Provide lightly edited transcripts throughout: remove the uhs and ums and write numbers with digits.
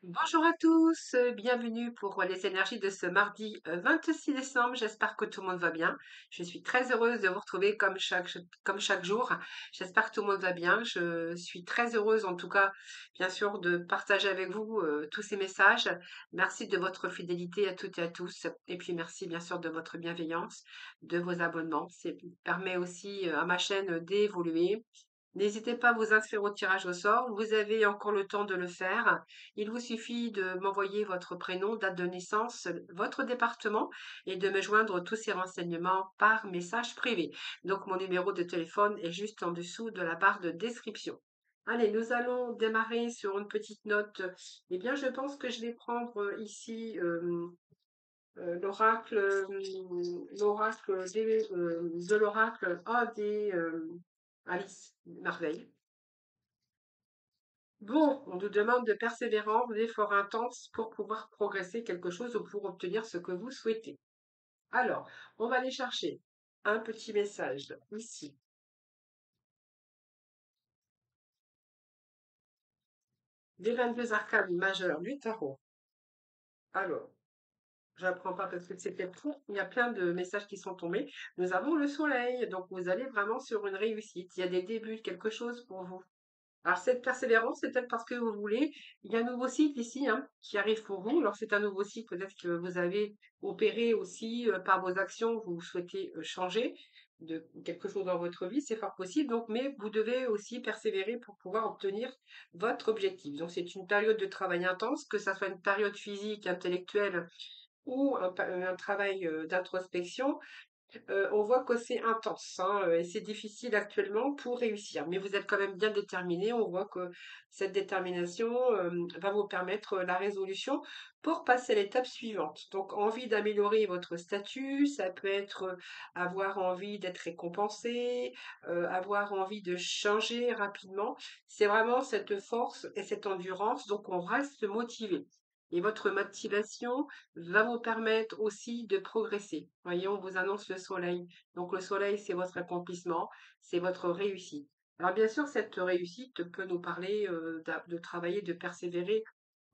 Bonjour à tous, bienvenue pour les énergies de ce mardi 26 décembre. J'espère que tout le monde va bien. Je suis très heureuse de vous retrouver comme chaque jour. J'espère que tout le monde va bien. Je suis très heureuse en tout cas, bien sûr, de partager avec vous tous ces messages. Merci de votre fidélité à toutes et à tous. Et puis merci bien sûr de votre bienveillance, de vos abonnements. Ça permet aussi à ma chaîne d'évoluer. N'hésitez pas à vous inscrire au tirage au sort. Vous avez encore le temps de le faire. Il vous suffit de m'envoyer votre prénom, date de naissance, votre département et de me joindre tous ces renseignements par message privé. Donc mon numéro de téléphone est juste en dessous de la barre de description. Allez, nous allons démarrer sur une petite note. Eh bien, je pense que je vais prendre ici de l'oracle A des Alice Merveille. Bon, on nous demande de persévérance, d'efforts intenses pour pouvoir progresser quelque chose ou pour obtenir ce que vous souhaitez. Alors, on va aller chercher un petit message ici. Des 22 arcanes majeures du tarot. Alors, j'apprends pas parce que c'était pour. Il y a plein de messages qui sont tombés. Nous avons le soleil, donc vous allez vraiment sur une réussite. Il y a des débuts de quelque chose pour vous. Alors, cette persévérance, c'est peut-être parce que vous voulez. Il y a un nouveau cycle ici hein, qui arrive pour vous. Alors, c'est un nouveau cycle, peut-être que vous avez opéré aussi par vos actions, vous souhaitez changer de quelque chose dans votre vie, c'est fort possible. Donc, mais vous devez aussi persévérer pour pouvoir obtenir votre objectif. Donc, c'est une période de travail intense, que ça soit une période physique, intellectuelle ou un travail d'introspection. On voit que c'est intense hein, et c'est difficile actuellement pour réussir. Mais vous êtes quand même bien déterminé. On voit que cette détermination va vous permettre la résolution pour passer à l'étape suivante. Donc, envie d'améliorer votre statut, ça peut être avoir envie d'être récompensé, avoir envie de changer rapidement. C'est vraiment cette force et cette endurance. Donc, on reste motivé. Et votre motivation va vous permettre aussi de progresser. Voyez, on vous annonce le soleil. Donc le soleil, c'est votre accomplissement, c'est votre réussite. Alors bien sûr, cette réussite peut nous parler de travailler, de persévérer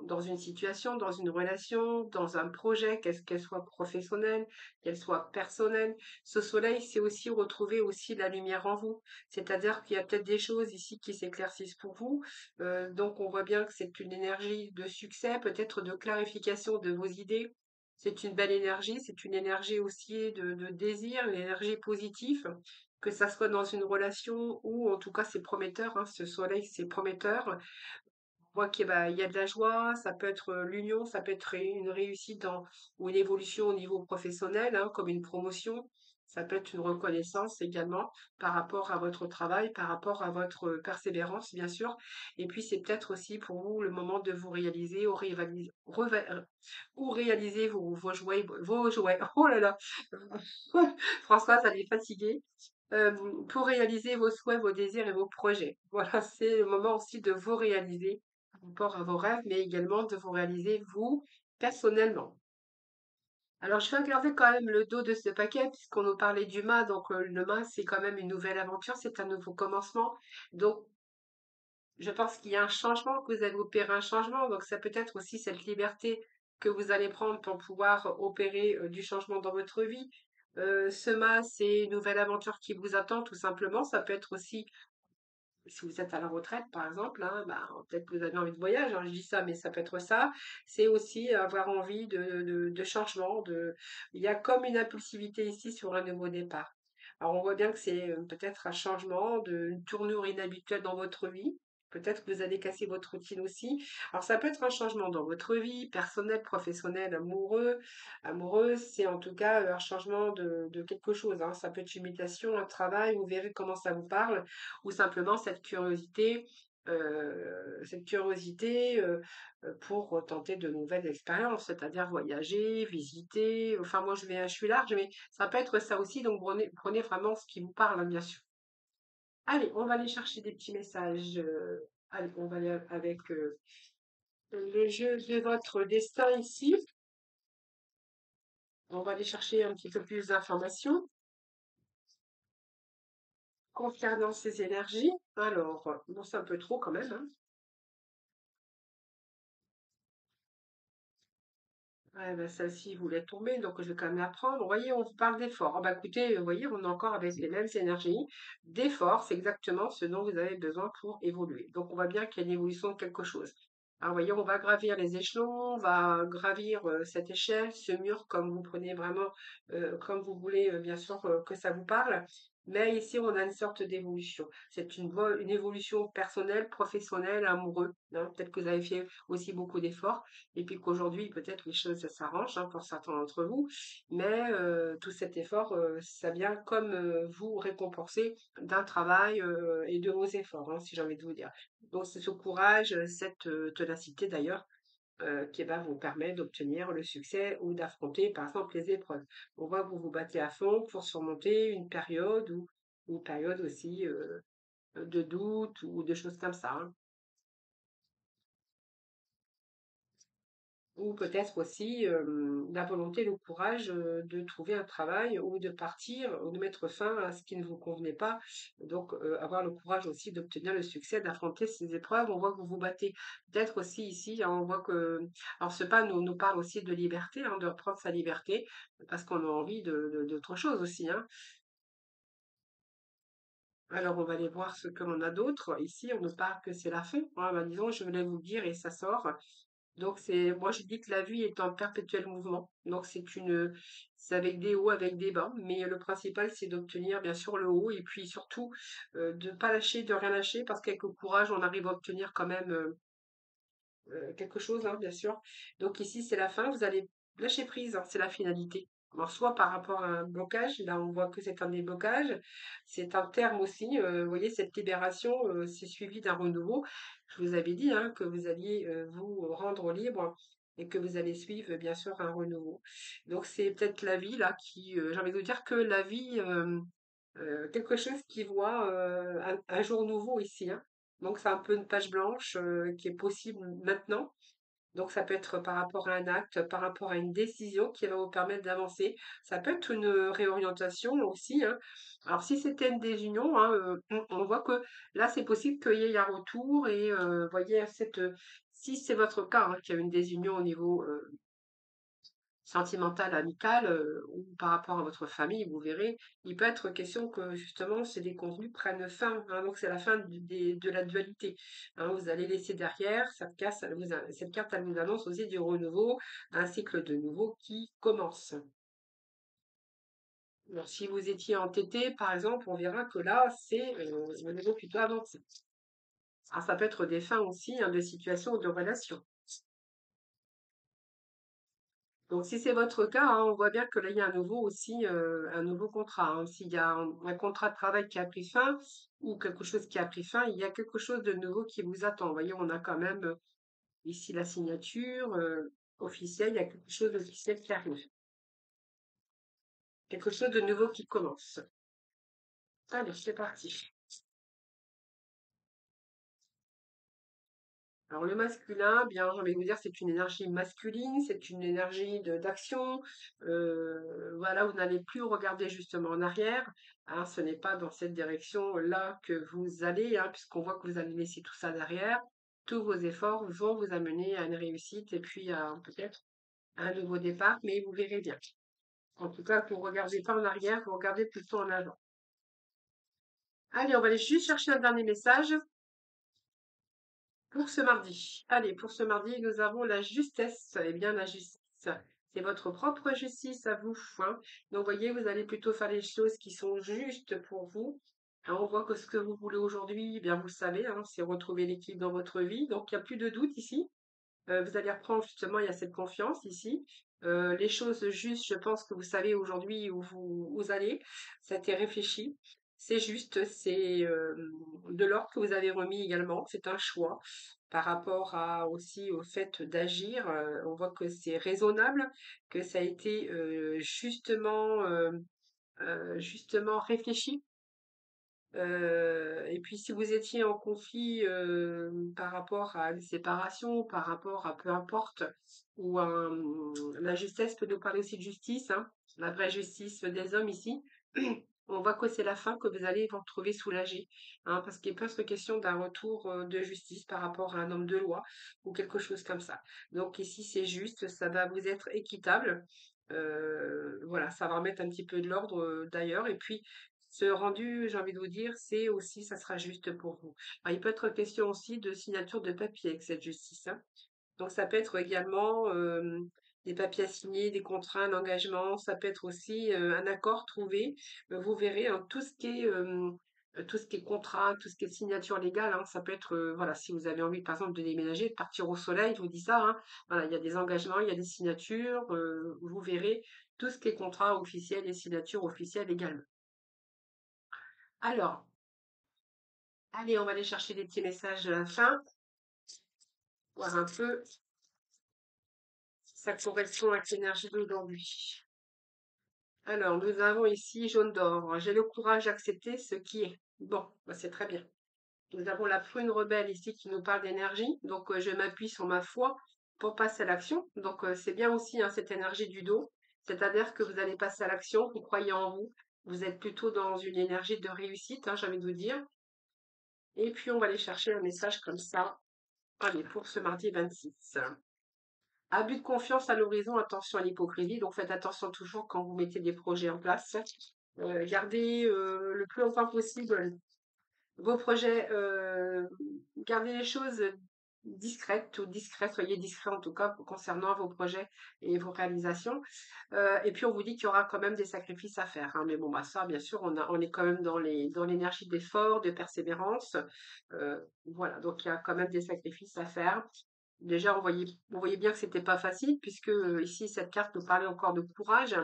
dans une situation, dans une relation, dans un projet, qu'elle soit professionnelle, qu'elle soit personnelle. Ce soleil, c'est aussi retrouver aussi la lumière en vous. C'est-à-dire qu'il y a peut-être des choses ici qui s'éclaircissent pour vous. Donc on voit bien que c'est une énergie de succès, peut-être de clarification de vos idées. C'est une belle énergie, c'est une énergie aussi de désir, une énergie positive, que ça soit dans une relation ou en tout cas c'est prometteur, hein, ce soleil c'est prometteur. On voit il y a de la joie, ça peut être l'union, ça peut être une réussite ou une évolution au niveau professionnel, hein, comme une promotion. Ça peut être une reconnaissance également par rapport à votre travail, par rapport à votre persévérance, bien sûr. Et puis, c'est peut-être aussi pour vous le moment de vous réaliser ou réaliser vos jouets. Oh là là! Françoise, elle est fatiguée. Pour réaliser vos souhaits, vos désirs et vos projets. Voilà, c'est le moment aussi de vous réaliser par rapport à vos rêves, mais également de vous réaliser vous personnellement. Alors, je vais regarder quand même le dos de ce paquet, puisqu'on nous parlait du mât. Donc, le mât, c'est quand même une nouvelle aventure, c'est un nouveau commencement. Donc, je pense qu'il y a un changement, que vous allez opérer un changement. Donc, ça peut être aussi cette liberté que vous allez prendre pour pouvoir opérer du changement dans votre vie. Ce mât, c'est une nouvelle aventure qui vous attend, tout simplement. Ça peut être aussi si vous êtes à la retraite, par exemple, hein, bah, peut-être que vous avez envie de voyage, hein, je dis ça, mais ça peut être ça. C'est aussi avoir envie de changement. Il y a comme une impulsivité ici sur un nouveau départ. Alors, on voit bien que c'est peut-être un changement, une tournure inhabituelle dans votre vie. Peut-être que vous allez casser votre routine aussi. Alors, ça peut être un changement dans votre vie, personnelle, professionnelle, amoureuse. C'est en tout cas un changement de quelque chose, hein. Ça peut être une mutation, un travail. Vous verrez comment ça vous parle ou simplement cette curiosité pour tenter de nouvelles expériences, c'est-à-dire voyager, visiter. Enfin, moi, je suis large, mais ça peut être ça aussi. Donc, prenez vraiment ce qui vous parle, hein, bien sûr. Allez, on va aller chercher des petits messages. Allez, on va aller avec le jeu de votre destin ici. On va aller chercher un petit peu plus d'informations concernant ces énergies. Alors, bon, c'est un peu trop quand même, hein. Ouais, bah, celle-ci voulait tomber, donc je vais quand même la prendre. Vous voyez, on vous parle d'effort. Ah bah écoutez, vous voyez, on est encore avec les mêmes énergies. D'effort, c'est exactement ce dont vous avez besoin pour évoluer. Donc on voit bien qu'il y a une évolution de quelque chose. Alors, vous voyez, on va gravir les échelons, on va gravir cette échelle, ce mur, comme vous prenez vraiment, comme vous voulez, bien sûr, que ça vous parle. Mais ici, on a une sorte d'évolution. C'est une évolution personnelle, professionnelle, amoureuse, hein. Peut-être que vous avez fait aussi beaucoup d'efforts et puis qu'aujourd'hui, peut-être les choses s'arrangent, hein, pour certains d'entre vous, mais tout cet effort, ça vient comme vous récompenser d'un travail et de vos efforts, hein, si j'ai envie de vous dire. Donc c'est ce courage, cette ténacité d'ailleurs, qui va vous permettre d'obtenir le succès ou d'affronter par exemple les épreuves. On voit que vous vous battez à fond pour surmonter une période ou une période aussi de doute ou de choses comme ça, hein. Ou peut-être aussi, la volonté, le courage, de trouver un travail ou de partir ou de mettre fin à ce qui ne vous convenait pas. Donc, avoir le courage aussi d'obtenir le succès, d'affronter ces épreuves. On voit que vous vous battez peut-être aussi ici, hein, on voit que alors ce pas nous parle aussi de liberté, hein, de reprendre sa liberté, parce qu'on a envie d'autre chose aussi, hein. Alors on va aller voir ce que l'on a d'autre. Ici, on nous parle que c'est la fin, hein, bah, disons, je voulais vous le dire et ça sort. Donc moi je dis que la vie est en perpétuel mouvement. Donc c'est avec des hauts, avec des bas. Mais le principal, c'est d'obtenir bien sûr le haut et puis surtout de ne pas lâcher, de rien lâcher parce qu'avec le courage, on arrive à obtenir quand même quelque chose, hein, bien sûr. Donc ici, c'est la fin. Vous allez lâcher prise, hein, c'est la finalité. Alors, soit par rapport à un blocage, là on voit que c'est un déblocage, c'est un terme aussi. Vous voyez, cette libération, c'est suivi d'un renouveau. Je vous avais dit hein, que vous alliez vous rendre libre et que vous allez suivre bien sûr un renouveau. Donc c'est peut-être la vie là qui, j'ai envie de vous dire que la vie, quelque chose qui voit un jour nouveau ici, hein. Donc c'est un peu une page blanche qui est possible maintenant. Donc ça peut être par rapport à un acte, par rapport à une décision qui va vous permettre d'avancer. Ça peut être une réorientation aussi, hein. Alors si c'était une désunion, hein, on voit que là c'est possible qu'il y ait un retour et voyez si c'est votre cas, hein, qu'il y a une désunion au niveau sentimentale, amicale, ou par rapport à votre famille, vous verrez, il peut être question que justement ces déconvenus prennent fin, hein, donc c'est la fin de la dualité, hein, vous allez laisser derrière, cette carte, elle vous annonce aussi du renouveau, un cycle de nouveau qui commence. Alors, si vous étiez entêté, par exemple, on verra que là, c'est le niveau plutôt avancé. Alors, ça peut être des fins aussi, hein, de situations ou de relations. Donc, si c'est votre cas, hein, on voit bien que là, il y a un nouveau aussi, un nouveau contrat, hein. S'il y a un contrat de travail qui a pris fin ou quelque chose qui a pris fin, il y a quelque chose de nouveau qui vous attend. Vous voyez, on a quand même ici la signature officielle, il y a quelque chose d'officiel qui arrive. Quelque chose de nouveau qui commence. Allez, c'est parti. Alors le masculin, bien, j'ai envie de vous dire, c'est une énergie masculine, c'est une énergie d'action. Voilà, vous n'allez plus regarder justement en arrière, hein, ce n'est pas dans cette direction-là que vous allez, hein, puisqu'on voit que vous allez laisser tout ça derrière. Tous vos efforts vont vous amener à une réussite et puis à peut-être un nouveau départ, mais vous verrez bien. En tout cas, vous ne regardez pas en arrière, vous regardez plutôt en avant. Allez, on va aller juste chercher un dernier message. Pour ce mardi. Allez, pour ce mardi, nous avons la justesse. Eh bien, la justice, c'est votre propre justice à vous, hein. Donc, voyez, vous allez plutôt faire les choses qui sont justes pour vous. Hein, on voit que ce que vous voulez aujourd'hui, eh bien, vous le savez, hein, c'est retrouver l'équilibre dans votre vie. Donc, il n'y a plus de doute ici. Vous allez reprendre justement, il y a cette confiance ici. Les choses justes, je pense que vous savez aujourd'hui où vous allez. Ça a été réfléchi. C'est juste, c'est de l'ordre que vous avez remis également. C'est un choix par rapport aussi au fait d'agir. On voit que c'est raisonnable, que ça a été justement réfléchi. Et puis si vous étiez en conflit, par rapport à une séparation, par rapport à peu importe, ou la justesse peut nous parler aussi de justice, hein, la vraie justice des hommes ici. on voit que c'est la fin que vous allez vous retrouver soulagé, hein, parce qu'il peut être question d'un retour de justice par rapport à un homme de loi ou quelque chose comme ça. Donc ici, c'est juste, ça va vous être équitable. Voilà, ça va remettre un petit peu de l'ordre d'ailleurs. Et puis, ce rendu, j'ai envie de vous dire, c'est aussi, ça sera juste pour vous. Alors, il peut être question aussi de signature de papier avec cette justice, hein. Donc ça peut être également des papiers à signer, des contrats, un engagement. Ça peut être aussi un accord trouvé. Vous verrez, hein, tout ce qui est contrat, tout ce qui est signature légale, hein, ça peut être, voilà, si vous avez envie, par exemple, de déménager, de partir au soleil, je vous dis ça, hein, voilà, il y a des engagements, il y a des signatures. Vous verrez tout ce qui est contrat officiel et signature officielle également. Alors, allez, on va aller chercher des petits messages de la fin, voir un peu si ça correspond avec l'énergie d'aujourd'hui. Alors, nous avons ici jaune d'or. J'ai le courage d'accepter ce qui est. Bon, bah, c'est très bien. Nous avons la prune rebelle ici qui nous parle d'énergie. Donc, je m'appuie sur ma foi pour passer à l'action. Donc, c'est bien aussi, hein, cette énergie du dos. C'est-à-dire que vous allez passer à l'action, vous croyez en vous. Vous êtes plutôt dans une énergie de réussite, hein, j'ai envie de vous dire. Et puis, on va aller chercher un message comme ça. Allez, pour ce mardi 26. Abus de confiance à l'horizon, attention à l'hypocrisie. Donc faites attention toujours quand vous mettez des projets en place. Gardez le plus longtemps possible vos projets, gardez les choses discrètes ou discrets, soyez discrets en tout cas concernant vos projets et vos réalisations. Et puis on vous dit qu'il y aura quand même des sacrifices à faire, hein. Mais bon, bah ça, bien sûr, on est quand même dans l'énergie d'effort, de persévérance. Voilà, donc il y a quand même des sacrifices à faire. Déjà, on voyait bien que c'était pas facile, puisque ici, cette carte nous parlait encore de courage,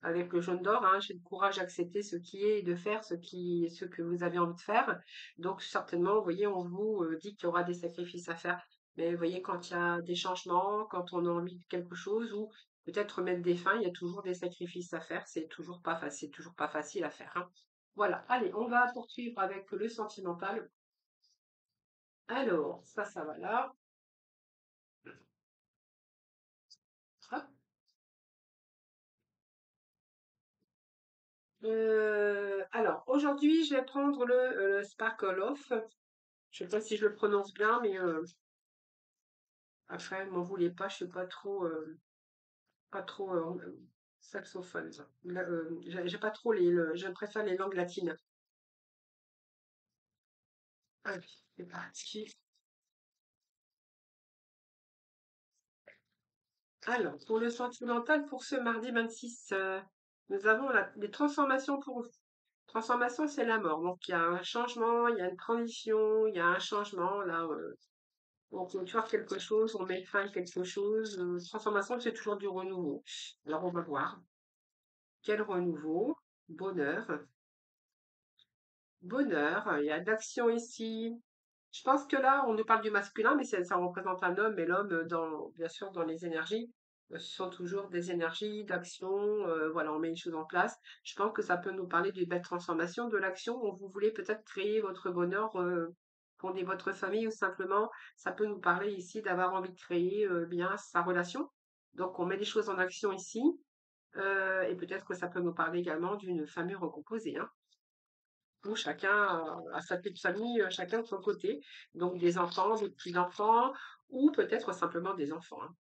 avec le jaune d'or, hein. J'ai le courage d'accepter ce qui est et de faire ce que vous avez envie de faire. Donc, certainement, vous voyez, on vous dit qu'il y aura des sacrifices à faire. Mais vous voyez, quand il y a des changements, quand on a envie de quelque chose, ou peut-être mettre des fins, il y a toujours des sacrifices à faire. C'est toujours pas facile à faire, hein. Voilà. Allez, on va poursuivre avec le sentimental. Alors, ça va là. Hop. Alors, aujourd'hui, je vais prendre le Sparkle Off. Je sais pas si je le prononce bien, mais après, m'en voulez pas, je suis pas trop saxophone. Là, j'ai pas trop je préfère les langues latines. Allez, c'est parti. Alors, pour le sentimental, pour ce mardi 26, nous avons les transformations pour vous. Transformation, c'est la mort. Donc, il y a un changement, il y a une transition, il y a un changement. Là, on clôture quelque chose, on met fin à quelque chose. Transformation, c'est toujours du renouveau. Alors, on va voir. Quel renouveau? Bonheur. Bonheur. Il y a de l'action ici. Je pense que là, on nous parle du masculin, mais ça représente un homme, et l'homme, bien sûr, dans les énergies, ce sont toujours des énergies d'action. Voilà, on met une chose en place. Je pense que ça peut nous parler d'une belle transformation de l'action où vous voulez peut-être créer votre bonheur, fonder votre famille, ou simplement, ça peut nous parler ici d'avoir envie de créer bien sa relation. Donc, on met les choses en action ici. Et peut-être que ça peut nous parler également d'une famille recomposée, hein, où chacun a sa petite famille, chacun de son côté. Donc des enfants, des petits-enfants, ou peut-être simplement des enfants, hein.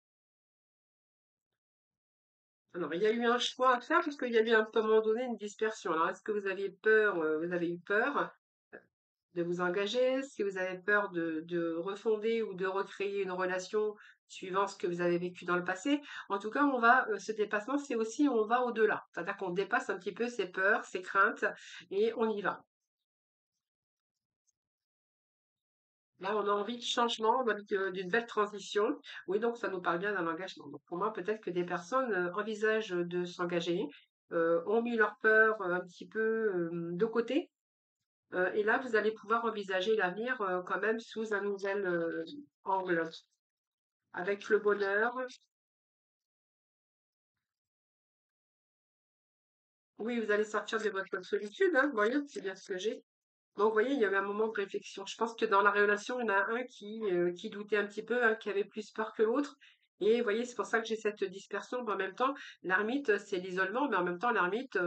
Alors, il y a eu un choix à faire puisqu'il y a eu à un moment donné une dispersion. Alors, est-ce que vous aviez peur, vous avez eu peur de vous engager? Est-ce que vous avez peur de refonder ou de recréer une relation suivant ce que vous avez vécu dans le passé? En tout cas, ce dépassement, c'est aussi, on va au-delà. C'est-à-dire qu'on dépasse un petit peu ses peurs, ses craintes, et on y va. Là, on a envie de changement, on a envie d'une belle transition. Oui, donc ça nous parle bien d'un engagement. Donc pour moi, peut-être que des personnes envisagent de s'engager, ont mis leur peur un petit peu de côté. Et là, vous allez pouvoir envisager l'avenir quand même sous un nouvel angle, avec le bonheur. Oui, vous allez sortir de votre solitude, hein, vous voyez, c'est bien ce que j'ai. Donc, vous voyez, il y avait un moment de réflexion. Je pense que dans la relation, il y en a un qui doutait un petit peu, un qui avait plus peur que l'autre. Et vous voyez, c'est pour ça que j'ai cette dispersion. Mais en même temps, l'ermite, c'est l'isolement, mais en même temps, l'ermite,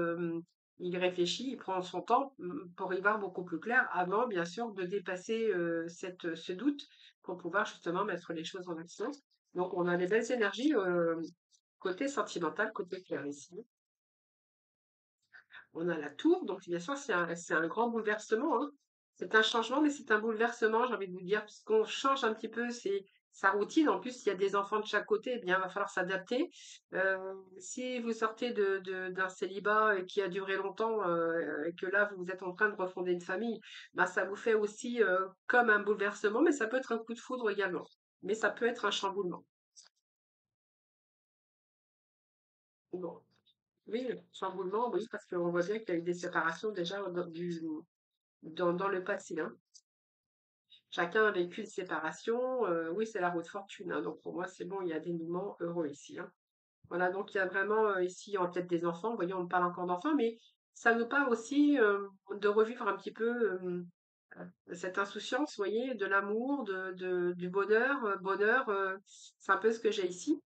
il réfléchit, il prend son temps pour y voir beaucoup plus clair avant, bien sûr, de dépasser ce doute pour pouvoir justement mettre les choses en action. Donc, on a des belles énergies côté sentimental, côté clair ici. On a la tour, donc bien sûr, c'est un grand bouleversement, hein. C'est un changement, mais c'est un bouleversement, j'ai envie de vous dire, puisqu'on change un petit peu sa routine. En plus, il y a des enfants de chaque côté, eh bien, il va falloir s'adapter. Si vous sortez d'un célibat qui a duré longtemps et que là, vous êtes en train de refonder une famille, ben, ça vous fait aussi comme un bouleversement, mais ça peut être un coup de foudre également. Mais ça peut être un chamboulement. Bon, oui, chamboulement, oui, parce qu'on voit bien qu'il y a eu des séparations déjà dans le passé, hein. Chacun a vécu une séparation. Oui, c'est la route fortune, hein. Donc pour moi, c'est bon, il y a des moments heureux ici, hein. Voilà, donc il y a vraiment ici en tête des enfants. Vous voyez, on me parle encore d'enfants, mais ça nous parle aussi de revivre un petit peu cette insouciance, vous voyez, de l'amour, du bonheur. Bonheur, c'est un peu ce que j'ai ici.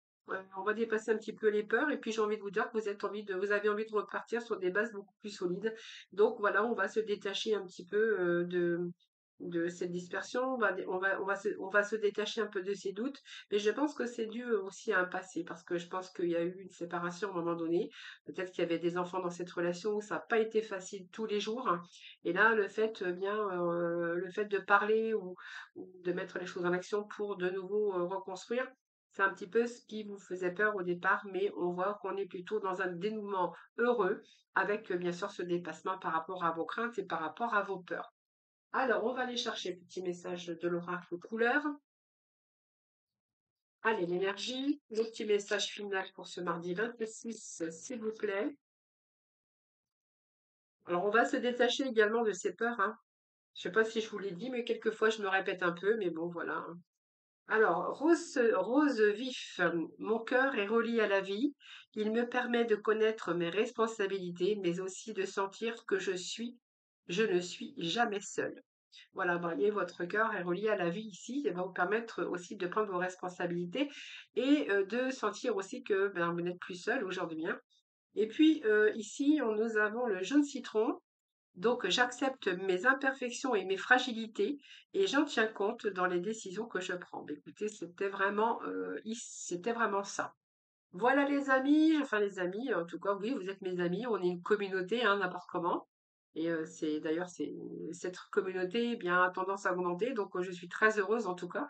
On va dépasser un petit peu les peurs et puis j'ai envie de vous dire que vous avez envie de repartir sur des bases beaucoup plus solides. Donc voilà, on va se détacher un petit peu de cette dispersion. On va se détacher un peu de ces doutes. Mais je pense que c'est dû aussi à un passé parce que je pense qu'il y a eu une séparation à un moment donné. Peut-être qu'il y avait des enfants dans cette relation où ça n'a pas été facile tous les jours, hein. Et là, le fait de parler ou de mettre les choses en action pour de nouveau reconstruire, c'est un petit peu ce qui vous faisait peur au départ, mais on voit qu'on est plutôt dans un dénouement heureux avec bien sûr ce dépassement par rapport à vos craintes et par rapport à vos peurs. Alors, on va aller chercher le petit message de l'oracle couleur. Allez, l'énergie, le petit message final pour ce mardi 26, s'il vous plaît. Alors, on va se détacher également de ces peurs, hein. Je sais pas si je vous l'ai dit, mais quelquefois je me répète un peu, mais bon, voilà, hein. Alors, rose vif, mon cœur est relié à la vie. Il me permet de connaître mes responsabilités, mais aussi de sentir que je ne suis jamais seule. Voilà, voyez, votre cœur est relié à la vie ici. Il va vous permettre aussi de prendre vos responsabilités et de sentir aussi que ben, vous n'êtes plus seul aujourd'hui, hein. Et puis ici, nous avons le jaune citron. Donc, j'accepte mes imperfections et mes fragilités et j'en tiens compte dans les décisions que je prends. Mais écoutez, c'était vraiment ça. Voilà les amis, enfin les amis, en tout cas, oui, vous êtes mes amis, on est une communauté, hein, n'importe comment. Et cette communauté eh bien, a tendance à augmenter, donc je suis très heureuse en tout cas.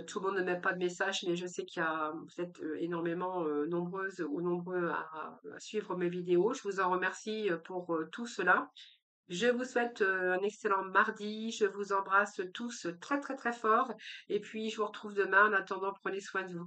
Tout le monde ne met pas de message, mais je sais vous êtes énormément nombreuses ou nombreux à suivre mes vidéos. Je vous en remercie pour tout cela. Je vous souhaite un excellent mardi. Je vous embrasse tous très très très fort. Et puis je vous retrouve demain. En attendant, prenez soin de vous.